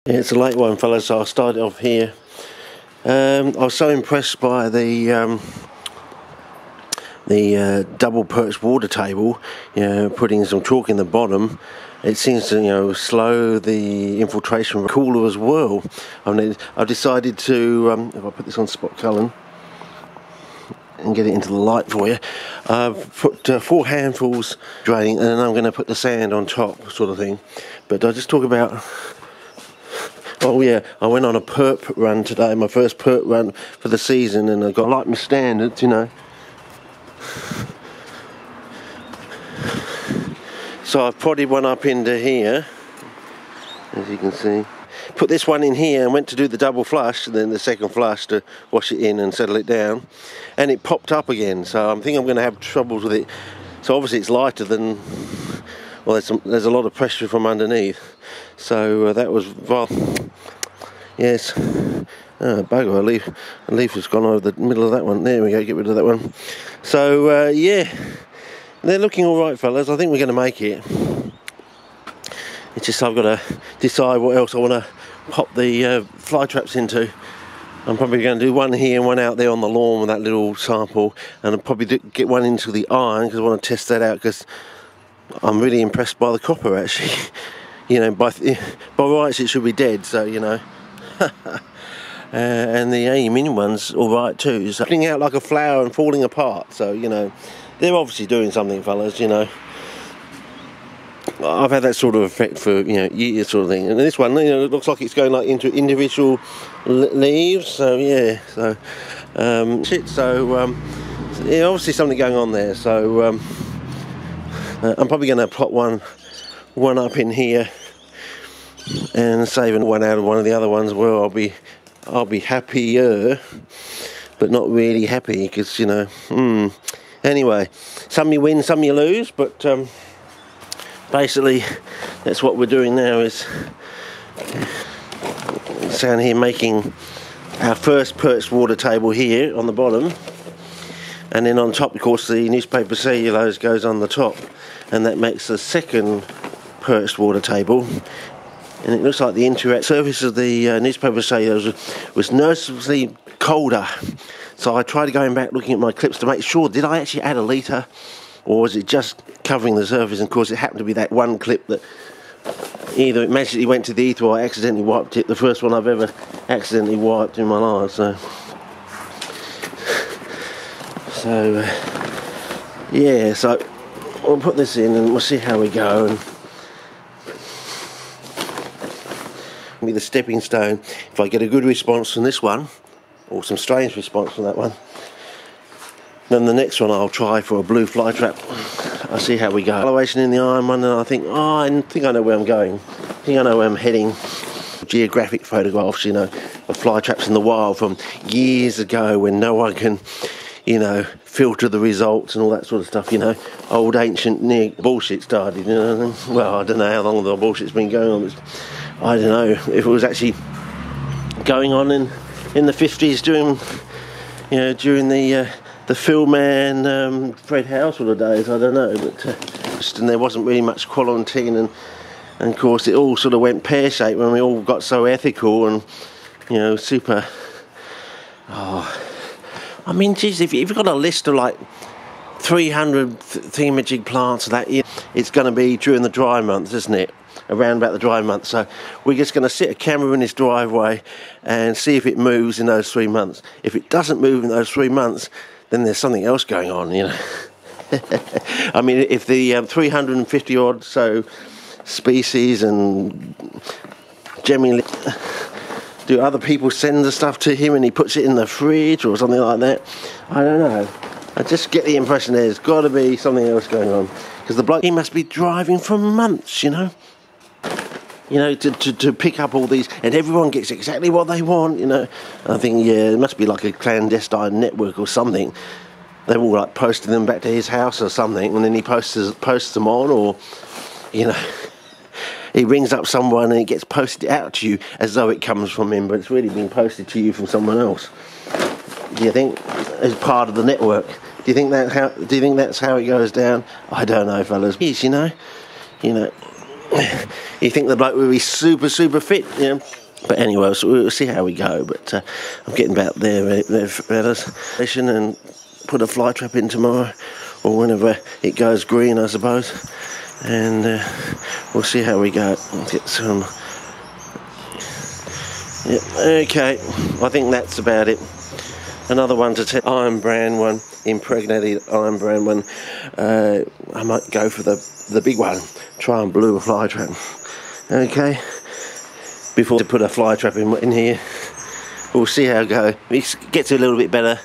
Yeah, it's a late one, fellas, so I'll start it off here. I was so impressed by the double perched water table, putting some chalk in the bottom. It seems to, slow the infiltration cooler as well. I've decided to, if I put this on spot colour and get it into the light for you, I've put 4 handfuls draining, and then I'm going to put the sand on top, sort of thing. But I'll just talk about. Oh yeah, I went on a Purp run today, my first Purp run for the season, and I got like my standards, So I've prodded one up into here, as you can see. Put this one in here and went to do the double flush, and then the second flush to wash it in and settle it down, and it popped up again. So I think I'm going to have troubles with it. So obviously it's lighter than, well, there's a lot of pressure from underneath. So that was, well, yes. Oh, bugger, a leaf has gone over the middle of that one. There we go, get rid of that one. So yeah, they're looking all right, fellas. I think we're going to make it. It's just I've got to decide what else I want to pop the fly traps into. I'm probably going to do one here and one out there on the lawn with that little sample, and I'll probably get one into the iron because I want to test that out, because I'm really impressed by the copper actually. By rights it should be dead, so and the aluminium one's all right too. So putting out like a flower and falling apart. So they're obviously doing something, fellas. I've had that sort of effect for years, sort of thing. And this one, it looks like it's going like into individual leaves. So yeah, so yeah, obviously something going on there. So I'm probably going to plot one up in here and saving one out of one of the other ones. Well, I'll be happier, but not really happy, because anyway, some you win, some you lose, but basically that's what we're doing now, is down here making our first perched water table here on the bottom, and then on top, of course, the newspaper cellulose goes on the top, and that makes the second perched water table. And it looks like the indirect surface of the newspaper cellulose was noticeably colder. So I tried going back looking at my clips to make sure, did I actually add a litre, or was it just covering the surface? And of course it happened to be that one clip that either it magically went to the ether or I accidentally wiped it, the first one I've ever accidentally wiped in my life. So yeah, so we'll put this in and we'll see how we go. And be the stepping stone. If I get a good response from this one, or some strange response from that one, then the next one I'll try for a blue fly trap. I'll see how we go. Elevation in the iron one, and I think I know where I'm going. I think I know where I'm heading. Geographic photographs, of fly traps in the wild from years ago, when no one can, filter the results and all that sort of stuff. Old ancient near bullshit started. Well, I don't know how long the bullshit's been going on. I don't know if it was actually going on in the 50s during the Phil Man, Fred House sort of days. I don't know, but and there wasn't really much quarantine, and of course it all sort of went pear-shaped when we all got so ethical and super. I mean, geez, if you've got a list of like 300 thingamajig plants of that, it's going to be during the dry months, isn't it? Around about the dry months. So we're just going to sit a camera in this driveway and see if it moves in those 3 months. If it doesn't move in those 3 months, then there's something else going on, I mean, if the 350 odd so species, and generally, do other people send the stuff to him and he puts it in the fridge or something like that? I don't know. I just get the impression there's got to be something else going on, because the bloke, he must be driving for months, to pick up all these, and everyone gets exactly what they want, I think, yeah, it must be like a clandestine network or something. They're all like posting them back to his house or something, and then he posts them on, or, he rings up someone and it gets posted out to you as though it comes from him, but it's really being posted to you from someone else. Do you think, as part of the network? Do you think that's how it goes down? I don't know, fellas. Yes, you think the bloke will be super fit, you know. But anyway, so we'll see how we go. But I'm getting about there, fellas. And put a fly trap in tomorrow, or whenever it goes green, I suppose. And we'll see how we go. I'll get some. Yep. Okay. I think that's about it. Another one to test. Iron brand one, impregnated iron brand one. I might go for the big one. Try and blue a fly trap. Okay. Before to put a fly trap in here, we'll see how it goes. If it gets a little bit better,